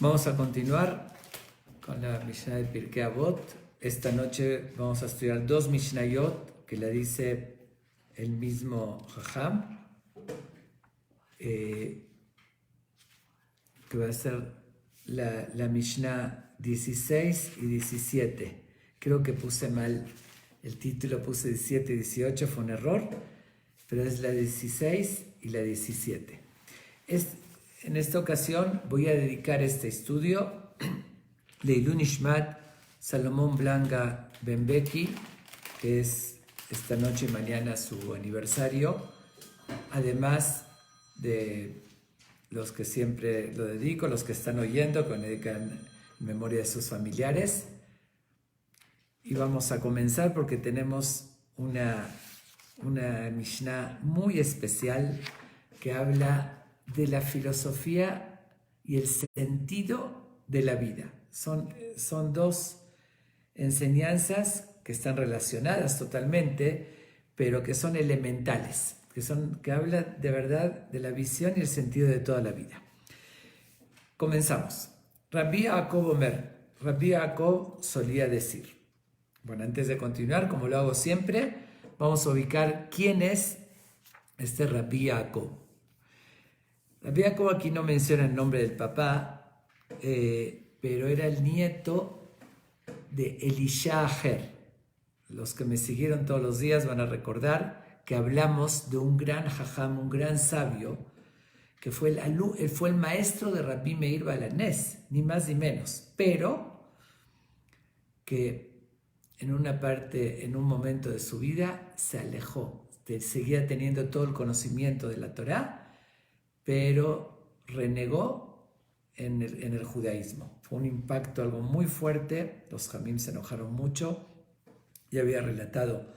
Vamos a continuar con la Mishnah de Pirkei Avot. Esta noche vamos a estudiar dos Mishnayot que la dice el mismo Jajam, que va a ser la Mishnah 16 y 17. Creo que puse mal el título, puse 17 y 18, fue un error, pero es la 16 y la 17. En esta ocasión voy a dedicar este estudio Leilun Nishmat Salomón Blanca Benbeki, que es esta noche y mañana su aniversario, además de los que siempre lo dedico, los que están oyendo, que me dedican en memoria de sus familiares. Y vamos a comenzar porque tenemos una Mishnah muy especial que habla de la filosofía y el sentido de la vida. Son dos enseñanzas que están relacionadas totalmente, pero que son elementales, que hablan de verdad de la visión y el sentido de toda la vida. Comenzamos. Rabbi Yaakov Omer. Rabbi Yaakov solía decir. Bueno, antes de continuar, como lo hago siempre, vamos a ubicar quién es este Rabbi Yaakov. Rabbi Yaakov aquí no menciona el nombre del papá, pero era el nieto de Elisha Aher. Los que me siguieron todos los días van a recordar que hablamos de un gran jajam, un gran sabio, que fue el maestro de Rabbi Meir Baal HaNes, ni más ni menos, pero que en un momento de su vida se alejó, seguía teniendo todo el conocimiento de la Torá, pero renegó en el judaísmo. Fue un impacto, algo muy fuerte. Los jamim se enojaron mucho. Ya había relatado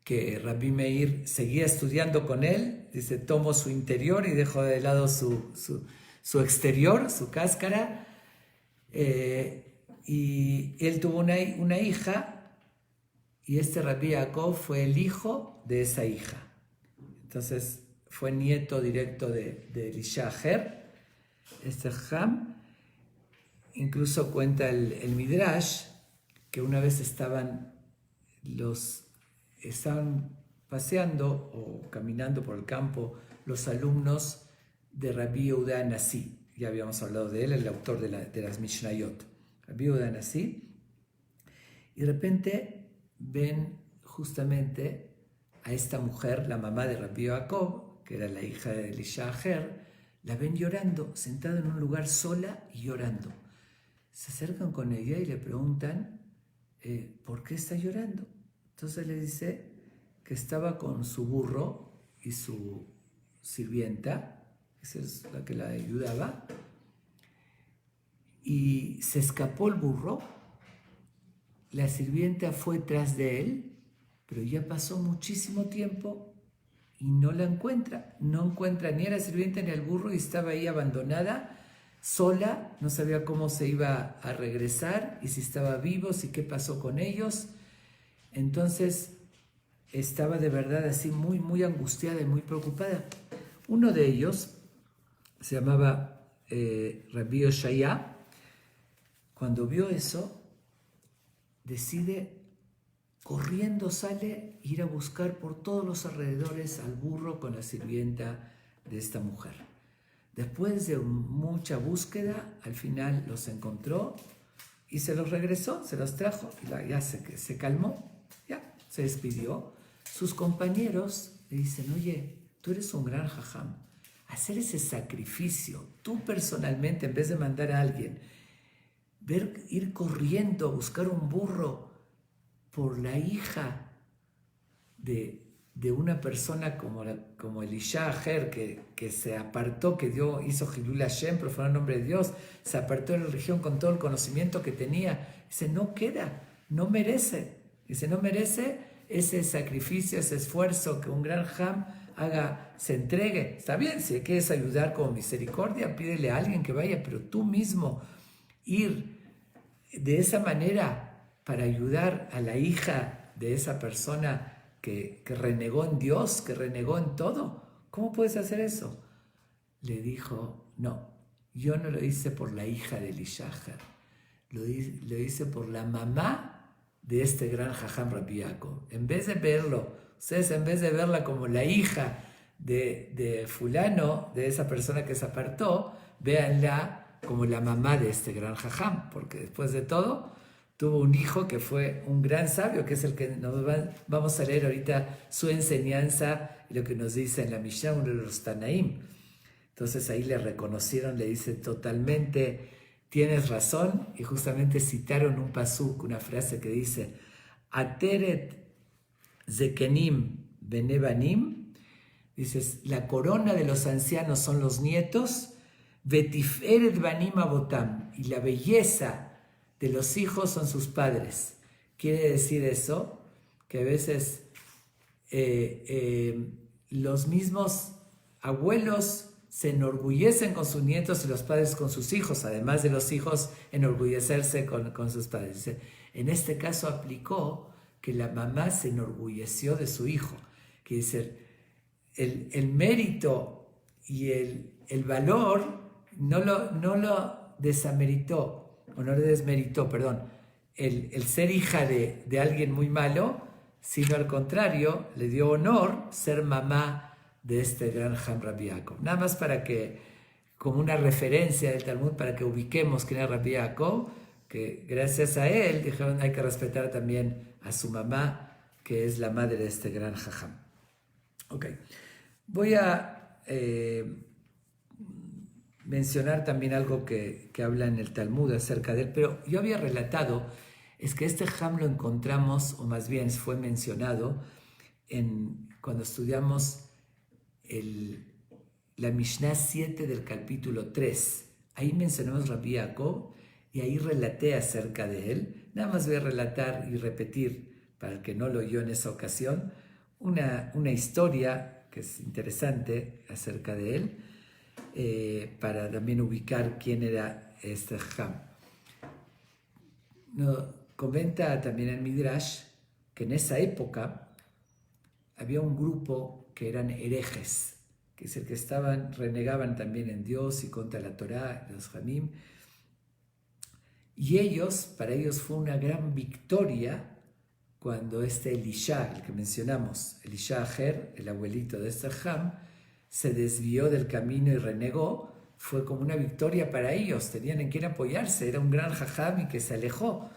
que Rabbi Meir seguía estudiando con él. Dice, tomo su interior y dejo de lado su exterior, su cáscara. Y él tuvo una hija, y este Rabbi Yaakov fue el hijo de esa hija. Entonces, fue nieto directo de Elisha Aher, este jajam. Incluso cuenta el Midrash que una vez estaban paseando o caminando por el campo los alumnos de Rabbi Yehuda Anasi. Ya habíamos hablado de él, el autor de las Mishnayot. Rabbi Yehuda Anasi. Y de repente ven justamente a esta mujer, la mamá de Rabbi Yaakov, que era la hija de Elisha Aher, la ven llorando, sentada en un lugar sola y llorando. Se acercan con ella y le preguntan, ¿por qué está llorando? Entonces le dice que estaba con su burro y su sirvienta, esa es la que la ayudaba, y se escapó el burro, la sirvienta fue tras de él, pero ya pasó muchísimo tiempo y no la encuentra. No encuentra ni a la sirvienta ni al burro y estaba ahí abandonada, sola, no sabía cómo se iba a regresar y si estaba vivo, si qué pasó con ellos. Entonces estaba de verdad así muy, muy angustiada y muy preocupada. Uno de ellos se llamaba Rabbi Oshaya. Cuando vio eso, decide, corriendo sale, ir a buscar por todos los alrededores al burro con la sirvienta de esta mujer. Después de mucha búsqueda, al final los encontró y se los regresó, se los trajo, y ya se calmó, ya se despidió. Sus compañeros le dicen, oye, tú eres un gran jajam, hacer ese sacrificio, tú personalmente, en vez de mandar a alguien, ir corriendo a buscar un burro por la hija de una persona como Elisha Aher, que se apartó, que hizo Hilul Hashem, profanó el nombre de Dios, se apartó de la religión con todo el conocimiento que tenía. Dice, no queda, no merece. Dice, no merece ese sacrificio, ese esfuerzo que un gran jam haga, se entregue. Está bien, si quieres ayudar con misericordia, pídele a alguien que vaya, pero tú mismo ir de esa manera para ayudar a la hija de esa persona que renegó en Dios, que renegó en todo. ¿Cómo puedes hacer eso? Le dijo, no, yo no lo hice por la hija de Elishahar, lo hice por la mamá de este gran Jajam Rabbi Yaakov. En vez de verlo, ustedes en vez de verla como la hija de fulano, de esa persona que se apartó, véanla como la mamá de este gran Jajam, porque después de todo tuvo un hijo que fue un gran sabio, que es el que vamos a leer ahorita su enseñanza y lo que nos dice en la Mishnah, uno de los Tanaim. Entonces ahí le reconocieron, le dice totalmente, tienes razón, y justamente citaron un pasuk, una frase que dice, Ateret Zekenim Benebanim, dices, la corona de los ancianos son los nietos, Vetiferet Banim Abotam, y la belleza de los hijos son sus padres. Quiere decir eso, que a veces los mismos abuelos se enorgullecen con sus nietos y los padres con sus hijos, además de los hijos enorgullecerse con sus padres. Dice, en este caso aplicó que la mamá se enorgulleció de su hijo. Quiere decir, el mérito y el valor no lo desameritó, o no le desmeritó, perdón, el ser hija de alguien muy malo, sino al contrario, le dio honor ser mamá de este gran Jajam Rabbi Yaakov. Nada más para que, como una referencia del Talmud, para que ubiquemos quién es Rabbi Yaakov, que gracias a él dijeron hay que respetar también a su mamá, que es la madre de este gran Jajam. Ok, voy a mencionar también algo que habla en el Talmud acerca de él, pero yo había relatado, es que este Jajam lo encontramos, o más bien fue mencionado, cuando estudiamos la Mishnah 7 del capítulo 3. Ahí mencionamos Rabbi Yaakov y ahí relaté acerca de él. Nada más voy a relatar y repetir, para el que no lo oyó en esa ocasión, una historia que es interesante acerca de él, para también ubicar quién era este Jajam. Comenta también el Midrash que en esa época había un grupo que eran herejes, que es el que renegaban también en Dios y contra la Torá, los Jamim, y para ellos fue una gran victoria cuando Elisha, el que mencionamos, Elisha Aher, el abuelito de este Jajam, se desvió del camino y renegó. Fue como una victoria para ellos, tenían en quién apoyarse, era un gran Jajam y que se alejó.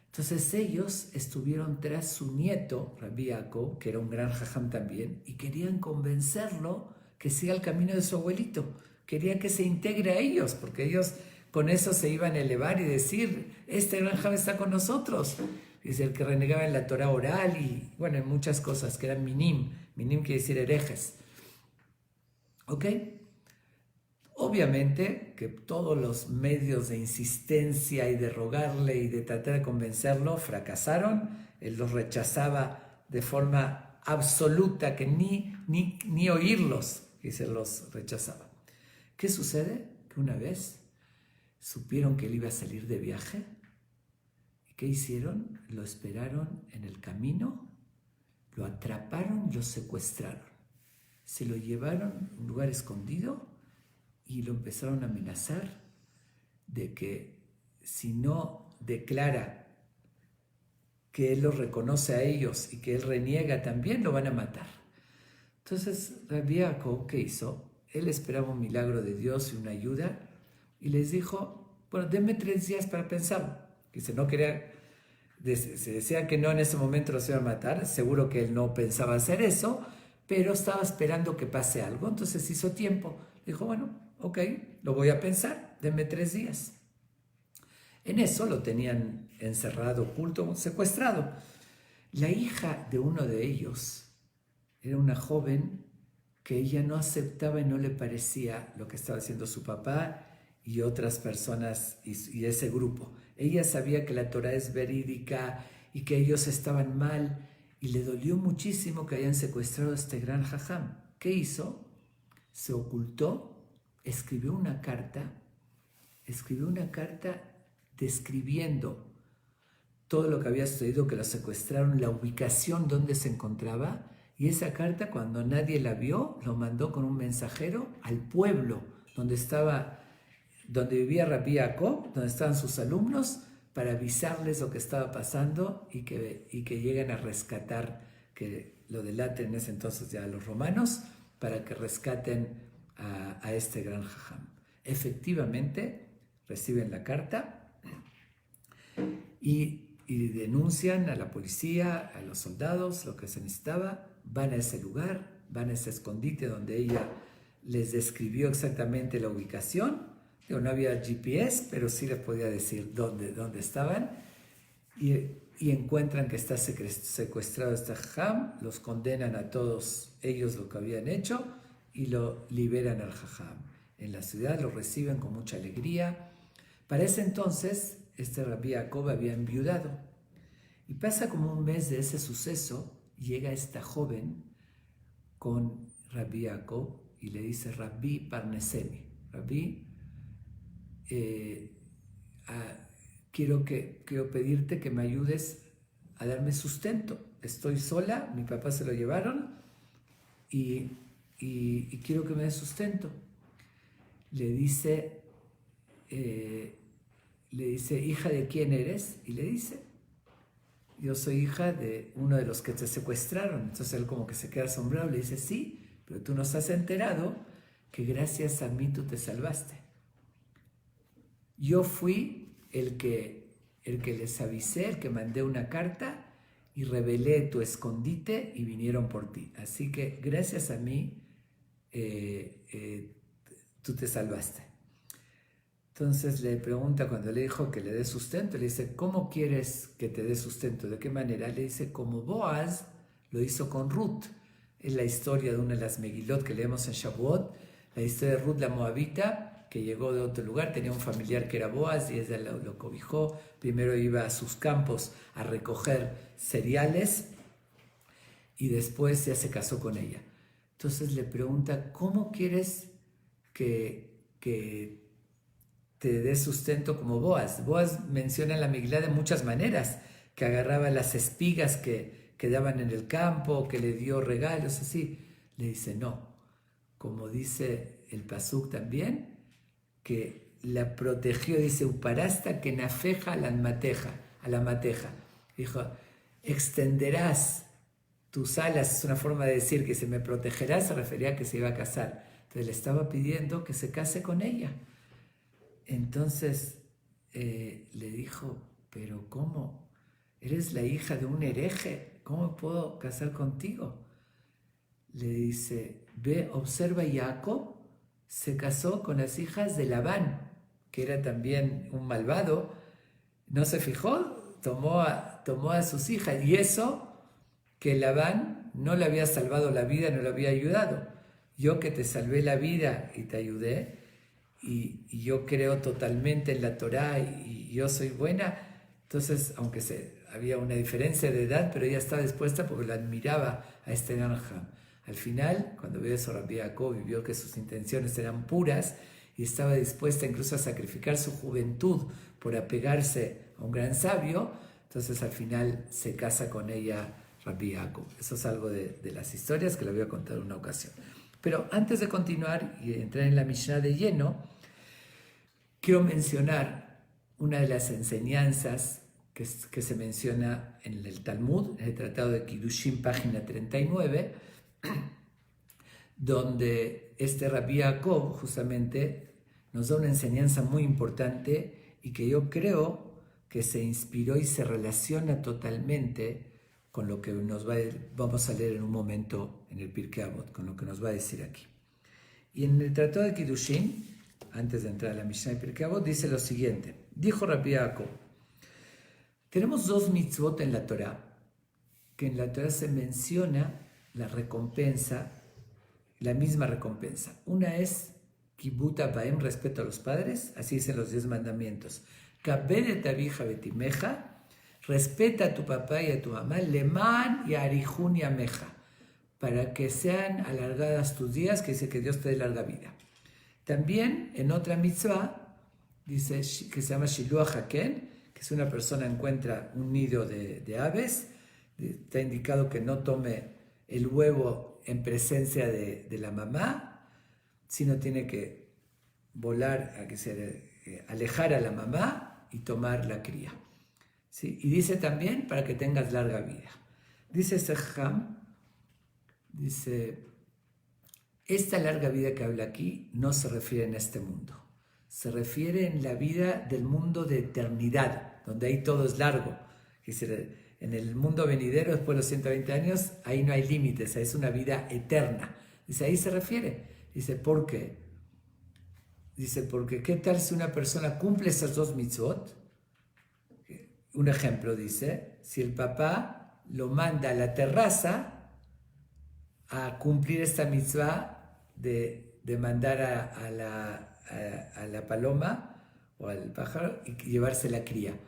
Entonces ellos estuvieron tras su nieto, Rabbi Yaakov, que era un gran Jajam también, y querían convencerlo que siga el camino de su abuelito. Querían que se integre a ellos, porque ellos con eso se iban a elevar y decir, este gran Jajam está con nosotros. Es el que renegaba en la Torah oral y, bueno, en muchas cosas, que eran minim. Minim quiere decir herejes. ¿Ok? Obviamente que todos los medios de insistencia y de rogarle y de tratar de convencerlo fracasaron. Él los rechazaba de forma absoluta, que ni oírlos, y se los rechazaba. ¿Qué sucede? Que una vez supieron que él iba a salir de viaje. ¿Y qué hicieron? Lo esperaron en el camino, lo atraparon y lo secuestraron. Se lo llevaron a un lugar escondido y lo empezaron a amenazar de que si no declara que él los reconoce a ellos y que él reniega también, lo van a matar. Entonces Rabbi Yaakov, ¿qué hizo? Él esperaba un milagro de Dios y una ayuda y les dijo, bueno, denme 3 días para pensarlo. Dice, no quería, se decía que no en ese momento los iban a matar, seguro que él no pensaba hacer eso, pero estaba esperando que pase algo, entonces hizo tiempo. Dijo, bueno, ok, lo voy a pensar, denme 3 días. En eso lo tenían encerrado, oculto, secuestrado. La hija de uno de ellos era una joven que ella no aceptaba y no le parecía lo que estaba haciendo su papá y otras personas y ese grupo. Ella sabía que la Torá es verídica y que ellos estaban mal y le dolió muchísimo que hayan secuestrado a este gran Jajam. ¿Qué hizo? Se ocultó, escribió una carta describiendo todo lo que había sucedido, que lo secuestraron, la ubicación donde se encontraba, y esa carta, cuando nadie la vio, lo mandó con un mensajero al pueblo donde estaba donde vivía Rabbi Jacob, donde estaban sus alumnos, para avisarles lo que estaba pasando y que lleguen a rescatar, que lo delaten en ese entonces ya a los romanos, para que rescaten a este gran jajam. Efectivamente, reciben la carta y denuncian a la policía, a los soldados, lo que se necesitaba, van a ese lugar, van a ese escondite donde ella les describió exactamente la ubicación. No había GPS, pero sí les podía decir dónde estaban, y encuentran que está secuestrado este jajam, los condenan a todos ellos lo que habían hecho y lo liberan al jajam. En la ciudad lo reciben con mucha alegría. Para ese entonces, este Rabbi Jacob había enviudado. Y pasa como un mes de ese suceso, llega esta joven con Rabbi Jacob y le dice: Rabbi Parneseni, Rabbi, quiero pedirte que me ayudes a darme sustento. Estoy sola, mi papá se lo llevaron y quiero que me des sustento. Le dice, ¿hija de quién eres? Y le dice: yo soy hija de uno de los que te secuestraron. Entonces él como que se queda asombrado, le dice: sí, pero tú nos has enterado que gracias a mí tú te salvaste. Yo fui el que les avisé, el que mandé una carta y revelé tu escondite y vinieron por ti. Así que gracias a mí tú te salvaste. Entonces le pregunta, cuando le dijo que le dé sustento, le dice: ¿cómo quieres que te dé sustento? ¿De qué manera? Le dice: como Boaz lo hizo con Ruth. Es la historia de una de las Megilot que leemos en Shavuot, la historia de Ruth la Moabita, que llegó de otro lugar, tenía un familiar que era Boaz y ella lo cobijó. Primero iba a sus campos a recoger cereales y después ya se casó con ella. Entonces le pregunta: ¿cómo quieres que te dé sustento como Boaz? Boaz menciona en la Megilá de muchas maneras, que agarraba las espigas que daban en el campo, que le dio regalos, así. Le dice: no, como dice el pasuk también, que la protegió, dice: uparasta que nafeja a la mateja. Dijo: extenderás tus alas, es una forma de decir que se me protegerá, se refería a que se iba a casar. Entonces le estaba pidiendo que se case con ella. Entonces le dijo: pero ¿cómo? Eres la hija de un hereje, ¿cómo puedo casar contigo? Le dice: ve, observa, Jacob se casó con las hijas de Labán, que era también un malvado. No se fijó, tomó a sus hijas, y eso que Labán no le había salvado la vida, no le había ayudado. Yo que te salvé la vida y te ayudé, y yo creo totalmente en la Torá y yo soy buena. Entonces, aunque había una diferencia de edad, pero ella estaba dispuesta porque la admiraba a este Jajam. Al final, cuando vio eso, Rabbi Jacob, y vio que sus intenciones eran puras y estaba dispuesta incluso a sacrificar su juventud por apegarse a un gran sabio, entonces al final se casa con ella Rabbi Jacob. Eso es algo de las historias que le voy a contar en una ocasión. Pero antes de continuar y entrar en la Mishnah de lleno, quiero mencionar una de las enseñanzas que se menciona en el Talmud, en el Tratado de Kiddushin, página 39, donde este Rabbi Jacob justamente nos da una enseñanza muy importante y que yo creo que se inspiró y se relaciona totalmente con lo que vamos a leer en un momento en el Pirkei Avot, con lo que nos va a decir aquí. Y en el Tratado de Kiddushin, antes de entrar a la Mishnah de Pirkei Avot, dice lo siguiente: dijo Rabbi Jacob: tenemos dos mitzvot en la Torá, que en la Torá se menciona la recompensa, la misma recompensa. Una es Kibut Abaim, respeto a los padres, así dicen los 10 mandamientos. Kabed et abija betimeja, respeta a tu papá y a tu mamá, leman y arihun y ameja, para que sean alargadas tus días, que dice que Dios te dé larga vida. También en otra mitzvah dice que se llama Shiluach Haken, que si una persona encuentra un nido de aves, está indicado que no tome el huevo en presencia de la mamá, sino tiene que volar, alejar a la mamá y tomar la cría. ¿Sí? Y dice también para que tengas larga vida. Dice Sejam, dice, esta larga vida que habla aquí no se refiere en este mundo, se refiere en la vida del mundo de eternidad, donde ahí todo es largo. Dice, en el mundo venidero, después de los 120 años, ahí no hay límites, es una vida eterna. Dice, ahí se refiere. Dice, ¿por qué? Dice, porque ¿qué tal si una persona cumple esas dos mitzvot? Un ejemplo, dice, si el papá lo manda a la terraza a cumplir esta mitzvah de mandar a la paloma o al pájaro y llevarse la cría.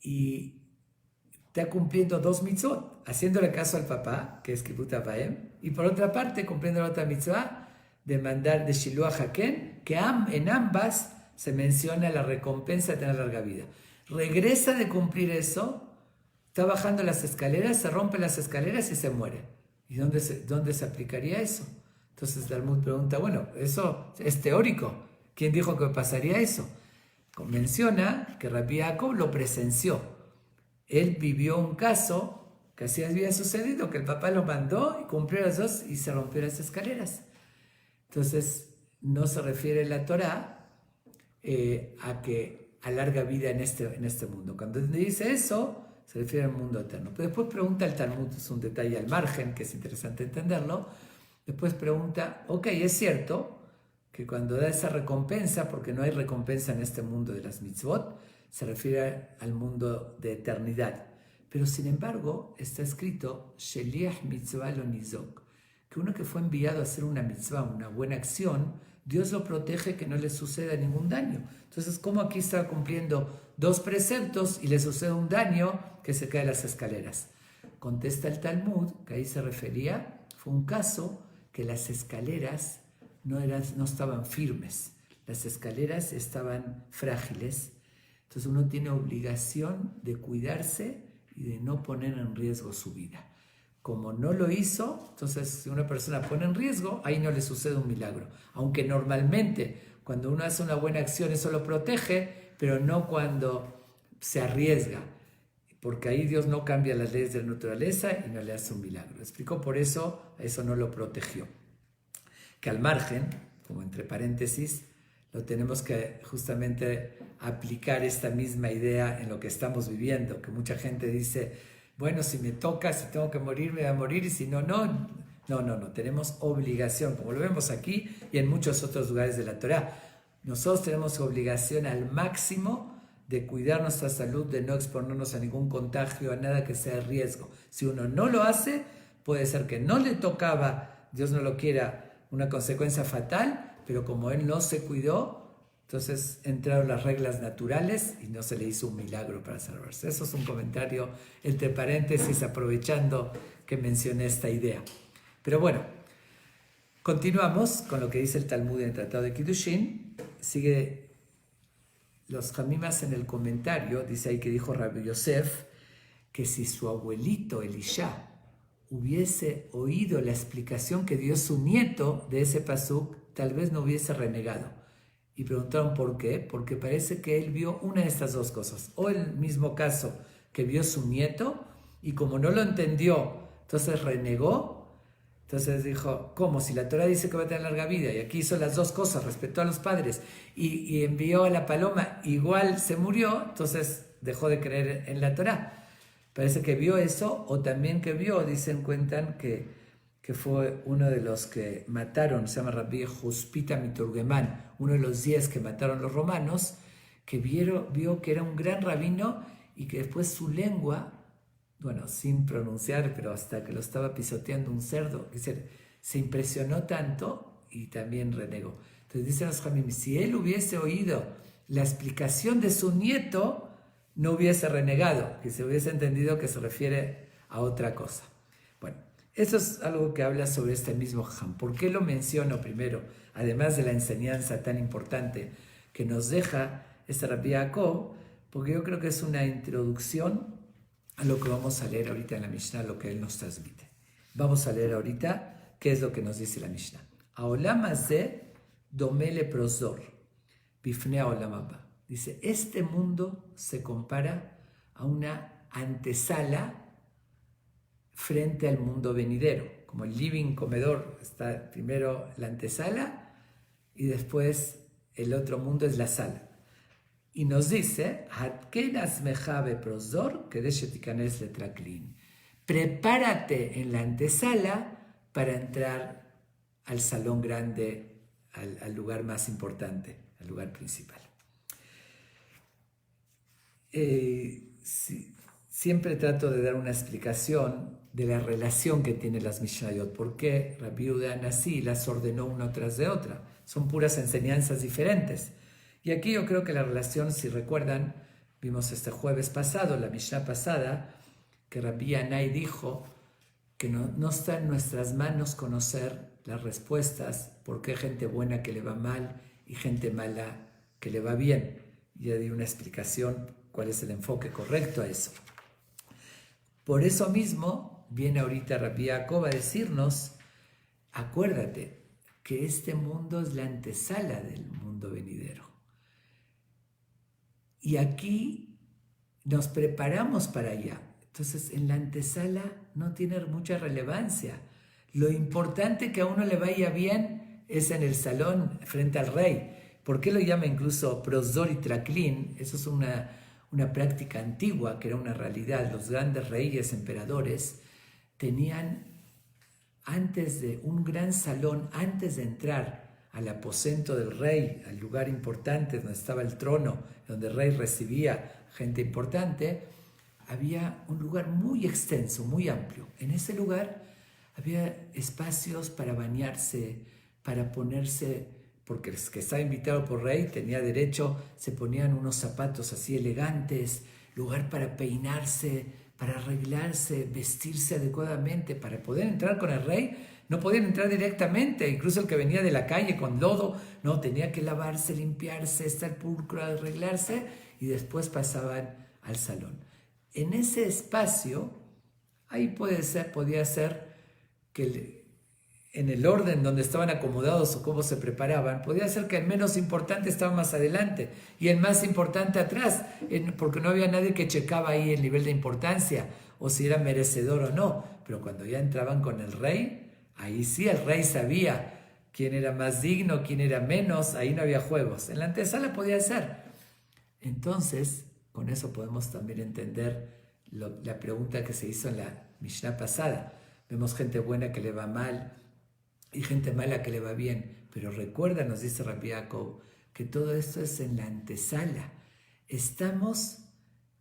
Y está cumpliendo dos mitzvot, haciéndole caso al papá, que es Kibbutz Abaem, y por otra parte cumpliendo la otra mitzvah de mandar de Shiluach Haken, que en ambas se menciona la recompensa de tener larga vida. Regresa de cumplir eso, está bajando las escaleras, se rompe las escaleras y se muere. ¿Y dónde se aplicaría eso? Entonces Talmud pregunta, bueno, eso es teórico. ¿Quién dijo que pasaría eso? Menciona que Rabbi Yaakov lo presenció. Él vivió un caso que así había sucedido, que el papá lo mandó y cumplió las dos y se rompió las escaleras. Entonces, no se refiere la Torá a larga vida en este mundo. Cuando dice eso, se refiere al mundo eterno. Pero después pregunta el Talmud, es un detalle al margen, que es interesante entenderlo. Después pregunta, ok, es cierto que cuando da esa recompensa, porque no hay recompensa en este mundo de las mitzvot, se refiere al mundo de eternidad. Pero sin embargo, está escrito, Sheliach mitzvah lo nizok, que uno que fue enviado a hacer una mitzvah, una buena acción, Dios lo protege que no le suceda ningún daño. Entonces, ¿cómo aquí está cumpliendo dos preceptos y le sucede un daño que se cae de las escaleras? Contesta el Talmud, que ahí se refería, fue un caso que las escaleras no estaban firmes, las escaleras estaban frágiles. Entonces uno tiene obligación de cuidarse y de no poner en riesgo su vida. Como no lo hizo, entonces si una persona pone en riesgo, ahí no le sucede un milagro. Aunque normalmente cuando uno hace una buena acción eso lo protege, pero no cuando se arriesga. Porque ahí Dios no cambia las leyes de la naturaleza y no le hace un milagro. Explicó por eso, eso no lo protegió. Que al margen, como entre paréntesis, lo tenemos que justamente aplicar esta misma idea en lo que estamos viviendo, que mucha gente dice, bueno, si me toca, si tengo que morir, me voy a morir, y si no, no. No, tenemos obligación, como lo vemos aquí y en muchos otros lugares de la Torá. Nosotros tenemos obligación al máximo de cuidar nuestra salud, de no exponernos a ningún contagio, a nada que sea riesgo. Si uno no lo hace, puede ser que no le tocaba, Dios no lo quiera, una consecuencia fatal, pero como él no se cuidó, entonces entraron las reglas naturales y no se le hizo un milagro para salvarse. Eso es un comentario entre paréntesis, aprovechando que mencioné esta idea. Pero bueno, continuamos con lo que dice el Talmud en el Tratado de Kiddushin. Sigue los Hamimas en el comentario, dice ahí que dijo Rabbi Yosef, que si su abuelito Elisha hubiese oído la explicación que dio su nieto de ese pasuk, tal vez no hubiese renegado. Y preguntaron por qué, porque parece que él vio una de estas dos cosas, o el mismo caso que vio su nieto, y como no lo entendió, entonces renegó. Entonces dijo, ¿cómo? Si la Torah dice que va a tener larga vida, y aquí hizo las dos cosas, respetó a los padres, y envió a la paloma, igual se murió, entonces dejó de creer en la Torah. Parece que vio eso, o también que vio, cuentan que fue uno de los que mataron, se llama Rabbi Juspita Miturgemán, uno de los 10 que mataron los romanos, que vio que era un gran rabino y que después su lengua, bueno, sin pronunciar, pero hasta que lo estaba pisoteando un cerdo, se impresionó tanto y también renegó. Entonces dicen los Jamim, si él hubiese oído la explicación de su nieto, no hubiese renegado, que se hubiese entendido que se refiere a otra cosa. Bueno, eso es algo que habla sobre este mismo Jajam. ¿Por qué lo menciono primero? Además de la enseñanza tan importante que nos deja este Rabbi Yaakov, porque yo creo que es una introducción a lo que vamos a leer ahorita en la Mishnah, lo que él nos transmite. Vamos a leer ahorita qué es lo que nos dice la Mishnah. Haolam hazeh dome leprosor, bifnei haolam haba. Dice, este mundo se compara a una antesala frente al mundo venidero. Como el living, comedor, está primero la antesala y después el otro mundo es la sala. Y nos dice, prepárate en la antesala para entrar al salón grande, al lugar más importante, al lugar principal. Siempre trato de dar una explicación de la relación que tienen las Mishnayot. ¿Por qué Rabbi Yehuda Anasí las ordenó una tras de otra? Son puras enseñanzas diferentes. Y aquí yo creo que la relación, si recuerdan, vimos este jueves pasado, la Mishnah pasada, que Rabbi Anai dijo que no está en nuestras manos conocer las respuestas, por qué hay gente buena que le va mal y gente mala que le va bien. Ya di una explicación cuál es el enfoque correcto a eso. Por eso mismo viene ahorita Rabbi Jacob a decirnos, acuérdate que este mundo es la antesala del mundo venidero. Y aquí nos preparamos para allá. Entonces, en la antesala no tiene mucha relevancia. Lo importante que a uno le vaya bien es en el salón frente al rey. ¿Por qué lo llama incluso prosdor y traklin? Eso es una práctica antigua, que era una realidad. Los grandes reyes, emperadores, tenían antes de un gran salón, antes de entrar al aposento del rey, al lugar importante donde estaba el trono, donde el rey recibía gente importante, había un lugar muy extenso, muy amplio. En ese lugar había espacios para bañarse, para ponerse, porque el que estaba invitado por rey tenía derecho, se ponían unos zapatos así elegantes, lugar para peinarse, para arreglarse, vestirse adecuadamente, para poder entrar con el rey. No podían entrar directamente, incluso el que venía de la calle con lodo, no, tenía que lavarse, limpiarse, estar pulcro, arreglarse, y después pasaban al salón. En ese espacio, ahí podía ser que en el orden donde estaban acomodados o cómo se preparaban, podía ser que el menos importante estaba más adelante y el más importante atrás, porque no había nadie que checaba ahí el nivel de importancia o si era merecedor o no. Pero cuando ya entraban con el rey, ahí sí el rey sabía quién era más digno, quién era menos, ahí no había juegos. En la antesala podía ser. Entonces, con eso podemos también entender la pregunta que se hizo en la Mishnah pasada. Vemos gente buena que le va mal y gente mala que le va bien. Pero recuerda, nos dice Rabbi Jacob, que todo esto es en la antesala. Estamos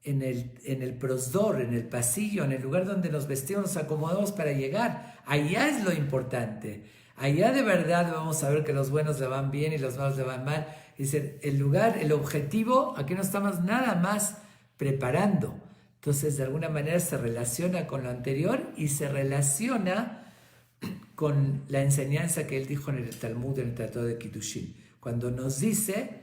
en el prosdor, en el pasillo, en el lugar donde nos vestimos, nos acomodamos para llegar. Allá es lo importante. Allá de verdad vamos a ver que los buenos le van bien y los malos le van mal. Es decir, el lugar, el objetivo, aquí no estamos nada más preparando. Entonces, de alguna manera se relaciona con lo anterior y se relaciona con la enseñanza que él dijo en el Talmud, en el Tratado de Kiddushin. Cuando nos dice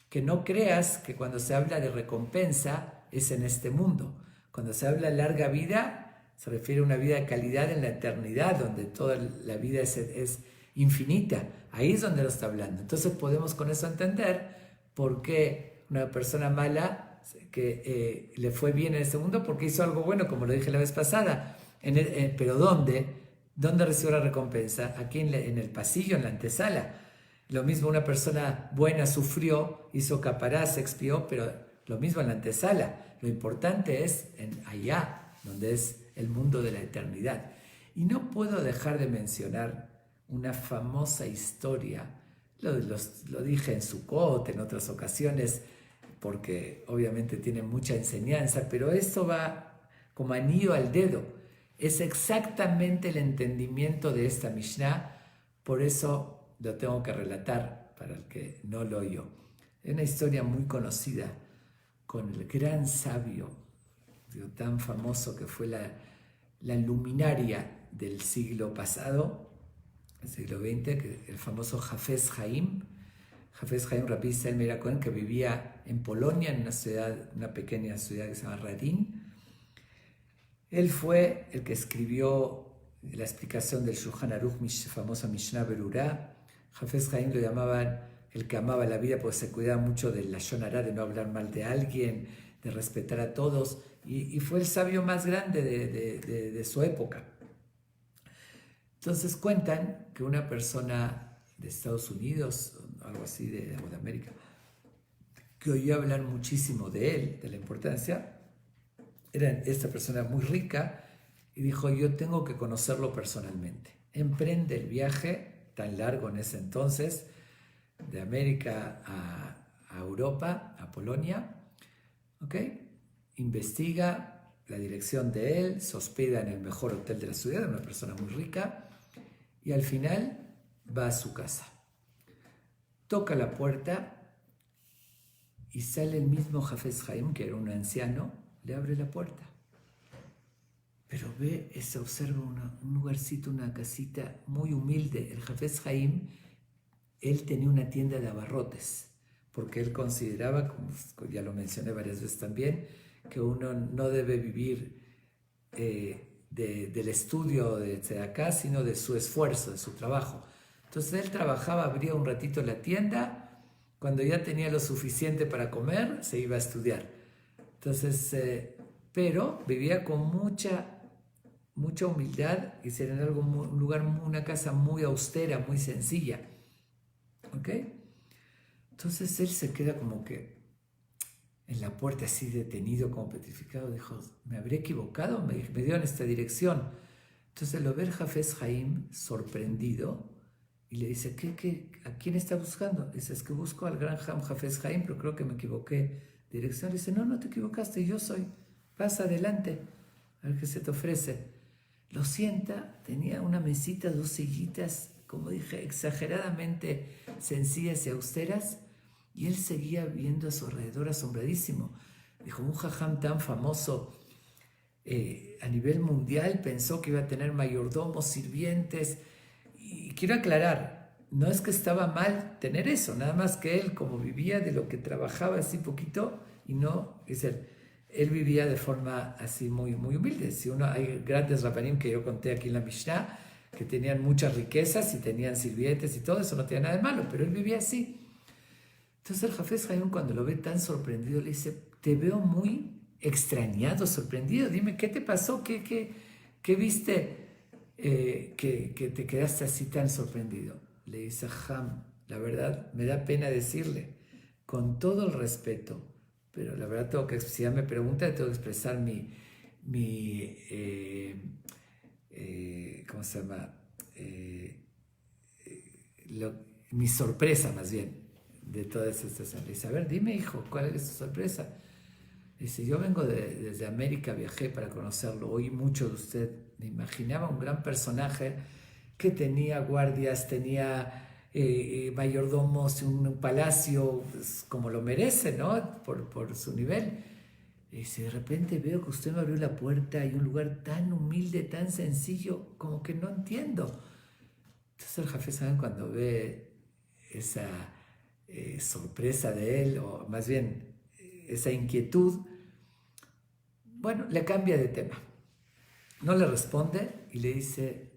que no creas que cuando se habla de recompensa es en este mundo. Cuando se habla de larga vida, se refiere a una vida de calidad en la eternidad, donde toda la vida es infinita. Ahí es donde lo está hablando. Entonces podemos con eso entender por qué una persona mala que le fue bien en este mundo, porque hizo algo bueno, como lo dije la vez pasada. Pero ¿dónde recibió la recompensa? Aquí en el pasillo, en la antesala. Lo mismo una persona buena sufrió, hizo capará, se expió, pero lo mismo en la antesala. Lo importante es allá, donde es el mundo de la eternidad. Y no puedo dejar de mencionar una famosa historia. Lo dije en Sukkot, en otras ocasiones, porque obviamente tiene mucha enseñanza, pero esto va como anillo al dedo. Es exactamente el entendimiento de esta Mishnah, por eso lo tengo que relatar para el que no lo oyó. Es una historia muy conocida con el gran sabio, tan famoso que fue la luminaria del siglo pasado, el siglo XX, el famoso Hafez Haim. Hafez Haim Rabbi Israel Meir Cohen, que vivía en Polonia, en una pequeña ciudad que se llama Radin. Él fue el que escribió la explicación del Shulchan Aruch, famosa Mishnah Berurá. Hafez Haim lo llamaban el que amaba la vida porque se cuidaba mucho del Lashon Hará, de no hablar mal de alguien, de respetar a todos, y fue el sabio más grande de su época. Entonces cuentan que una persona de Estados Unidos, algo así de América, que oyó hablar muchísimo de él, de la importancia, era esta persona muy rica, y dijo, yo tengo que conocerlo personalmente. Emprende el viaje tan largo en ese entonces, de América a Europa, a Polonia, ¿ok? Investiga la dirección de él, se hospeda en el mejor hotel de la ciudad, una persona muy rica, y al final va a su casa. Toca la puerta y sale el mismo Hafez Haim, que era un anciano, le abre la puerta. Pero se observa un lugarcito, una casita muy humilde. El Hafez Haim, él tenía una tienda de abarrotes, porque él consideraba, como ya lo mencioné varias veces también, que uno no debe vivir del estudio de acá, sino de su esfuerzo, de su trabajo. Entonces él trabajaba, abría un ratito la tienda, cuando ya tenía lo suficiente para comer, se iba a estudiar. Entonces, pero vivía con mucha humildad, y era en un lugar, una casa muy austera, muy sencilla. ¿Ok? Entonces él se queda como que en la puerta, así detenido, como petrificado. Dijo, ¿me habré equivocado? Me dio en esta dirección. Entonces lo ve el Hafez Haim sorprendido y le dice, ¿a quién está buscando? Dice, es que busco al gran Hafez Haim, pero creo que me equivoqué de dirección. Le dice, no te equivocaste, yo soy. Pasa adelante, a ver qué se te ofrece. Lo sienta, tenía una mesita, 2 sillitas, como dije, exageradamente sencillas y austeras, y él seguía viendo a su alrededor asombradísimo. Dijo, un jajam tan famoso a nivel mundial pensó que iba a tener mayordomos, sirvientes, y quiero aclarar, no es que estaba mal tener eso, nada más que él, como vivía de lo que trabajaba así poquito, y no, es él vivía de forma así muy, muy humilde. Si hay grandes rabanim que yo conté aquí en la Mishnah, que tenían muchas riquezas y tenían sirvientes y todo eso, no tenía nada de malo, pero él vivía así. Entonces el Hafez Haim, cuando lo ve tan sorprendido, le dice, te veo muy extrañado, sorprendido, dime, ¿qué te pasó? ¿Qué viste que te quedaste así tan sorprendido? Le dice, Ham, la verdad, me da pena decirle, con todo el respeto, pero la verdad si ya me pregunta, tengo que expresar ¿cómo se llama? Mi sorpresa más bien de toda esta situación. Le dice, a ver, dime hijo, ¿cuál es tu sorpresa? Le dice, yo vengo desde América, viajé para conocerlo, oí mucho de usted, me imaginaba un gran personaje que tenía guardias, tenía mayordomos, un palacio, pues, como lo merece, ¿no? Por su nivel. Y dice, de repente veo que usted me abrió la puerta y un lugar tan humilde, tan sencillo, como que no entiendo. Entonces el Hafez Haim, cuando ve esa sorpresa de él, o más bien esa inquietud, bueno, le cambia de tema. No le responde y le dice,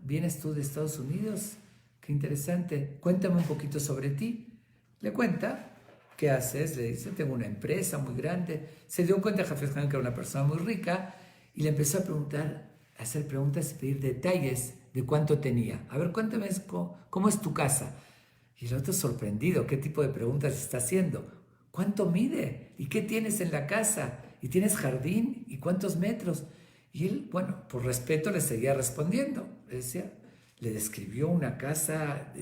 ¿vienes tú de Estados Unidos? Qué interesante, cuéntame un poquito sobre ti. Le cuenta, ¿qué haces? Le dice, tengo una empresa muy grande. Se dio cuenta Hafez Haim que era una persona muy rica y le empezó a hacer preguntas y pedir detalles de cuánto tenía. A ver, cuéntame cómo es tu casa. Y el otro sorprendido, ¿qué tipo de preguntas está haciendo? ¿Cuánto mide? ¿Y qué tienes en la casa? ¿Y tienes jardín? ¿Y cuántos metros? Y él, bueno, por respeto le seguía respondiendo. Le describió una casa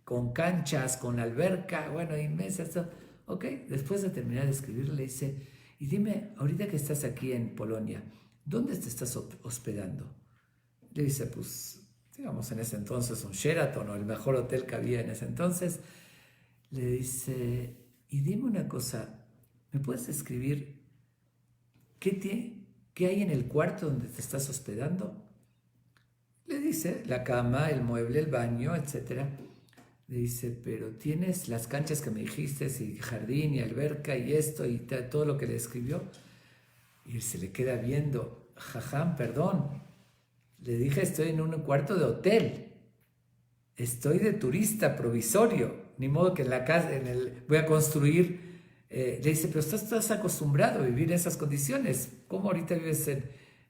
con canchas, con alberca, bueno, inmensa. Ok, después de terminar de escribir le dice, y dime, ahorita que estás aquí en Polonia, ¿dónde te estás hospedando? Le dice, pues, digamos en ese entonces un Sheraton o el mejor hotel que había en ese entonces. Le dice, y dime una cosa, ¿me puedes escribir qué hay en el cuarto donde te estás hospedando? Le dice, la cama, el mueble, el baño, etc. Le dice, pero tienes las canchas que me dijiste, y jardín, y alberca, y esto, y todo lo que le escribió. Y se le queda viendo, jajam, perdón, Le dije, estoy en un cuarto de hotel. Estoy de turista provisorio. Ni modo que en la casa, voy a construir. Le dice, pero estás acostumbrado a vivir en esas condiciones. ¿Cómo ahorita vives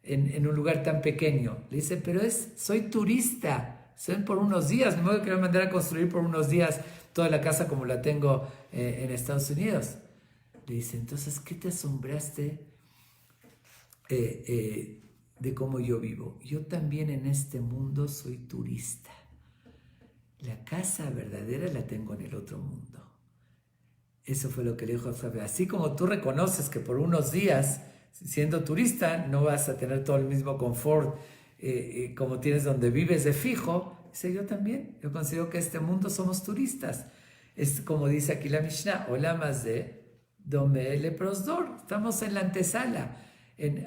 en un lugar tan pequeño? Le dice, pero soy turista. Soy por unos días. Ni modo que me voy a mandar a construir por unos días toda la casa como la tengo en Estados Unidos. Le dice, entonces, ¿qué te asombraste de cómo yo vivo? Yo también en este mundo soy turista. La casa verdadera la tengo en el otro mundo. Eso fue lo que le dijo a Fabio. Así como tú reconoces que por unos días, siendo turista, no vas a tener todo el mismo confort como tienes donde vives de fijo, dice, yo también. Yo considero que este mundo somos turistas. Es como dice aquí la Mishnah, Olam Hazeh Domeh leProsdor. Estamos en la antesala.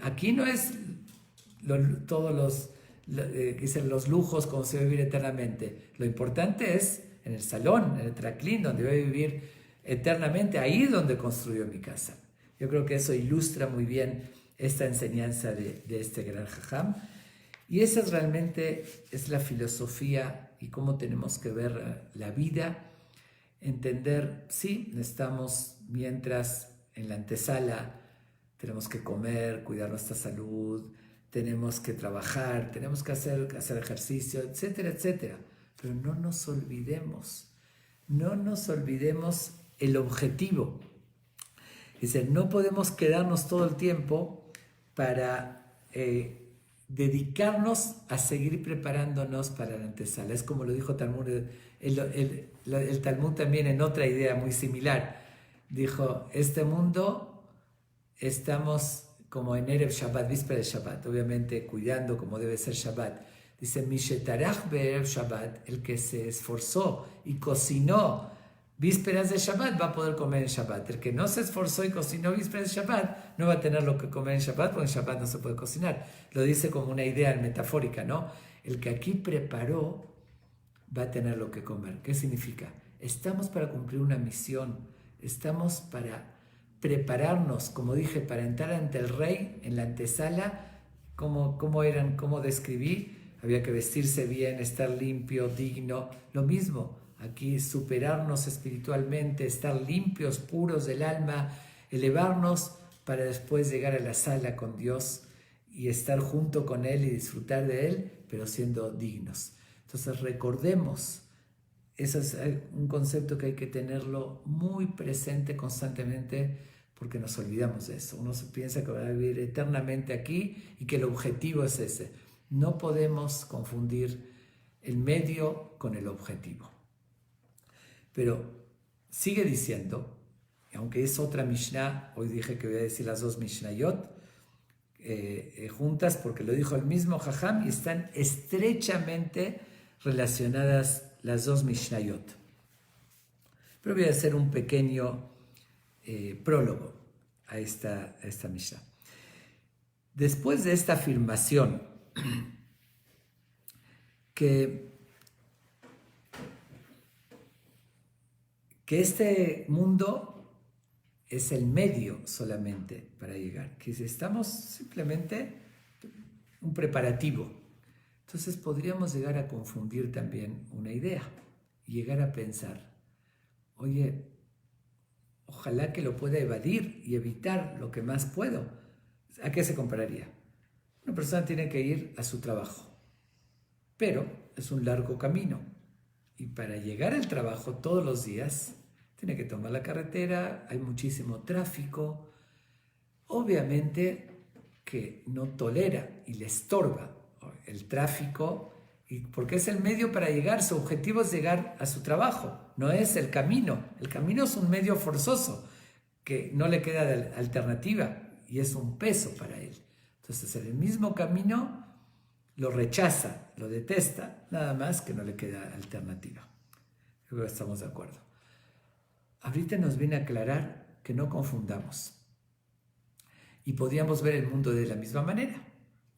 Aquí no es todos los lujos como se va a vivir eternamente. Lo importante es en el salón, en el traklín, donde voy a vivir eternamente, ahí donde construyó mi casa. Yo creo que eso ilustra muy bien esta enseñanza de este gran jajam. Y esa realmente es la filosofía y cómo tenemos que ver la vida. Entender, sí, estamos mientras en la antesala, tenemos que comer, cuidar nuestra salud, tenemos que trabajar, tenemos que hacer ejercicio, etcétera, etcétera. Pero no nos olvidemos el objetivo. Dice, no podemos quedarnos todo el tiempo para dedicarnos a seguir preparándonos para la antesala. Es como lo dijo Talmud, el Talmud también en otra idea muy similar. Dijo, este mundo estamos como en Erev Shabbat, víspera de Shabbat, obviamente cuidando como debe ser Shabbat. Dice, Mishetarach be'erev Shabbat, el que se esforzó y cocinó vísperas de Shabbat va a poder comer en Shabbat. El que no se esforzó y cocinó vísperas de Shabbat no va a tener lo que comer en Shabbat, porque en Shabbat no se puede cocinar. Lo dice como una idea metafórica, ¿no? El que aquí preparó va a tener lo que comer. ¿Qué significa? Estamos para cumplir una misión, estamos para prepararnos, como dije, para entrar ante el rey en la antesala. ¿Cómo describí? Había que vestirse bien, estar limpio, digno. Lo mismo, aquí superarnos espiritualmente, estar limpios, puros del alma, elevarnos para después llegar a la sala con Dios y estar junto con Él y disfrutar de Él, pero siendo dignos. Entonces recordemos, eso es un concepto que hay que tenerlo muy presente constantemente, porque nos olvidamos de eso. Uno se piensa que va a vivir eternamente aquí y que el objetivo es ese. No podemos confundir el medio con el objetivo. Pero sigue diciendo, aunque es otra Mishnah, hoy dije que voy a decir las dos Mishnayot juntas porque lo dijo el mismo Jajam y están estrechamente relacionadas las dos Mishnayot. Pero voy a hacer un pequeño prólogo a esta Mishnah. Después de esta afirmación que este mundo es el medio solamente para llegar, que estamos simplemente un preparativo. Entonces podríamos llegar a confundir también una idea y llegar a pensar, oye, ojalá que lo pueda evadir y evitar lo que más puedo. ¿A qué se compararía? Una persona tiene que ir a su trabajo, pero es un largo camino. Y para llegar al trabajo todos los días, tiene que tomar la carretera, hay muchísimo tráfico. Obviamente que no tolera y le estorba el tráfico, y porque es el medio para llegar, su objetivo es llegar a su trabajo, no es el camino. El camino es un medio forzoso que no le queda alternativa y es un peso para él. Entonces, en el mismo camino lo rechaza, lo detesta, nada más que no le queda alternativa. Creo que estamos de acuerdo. Ahorita nos viene a aclarar que no confundamos y podríamos ver el mundo de la misma manera.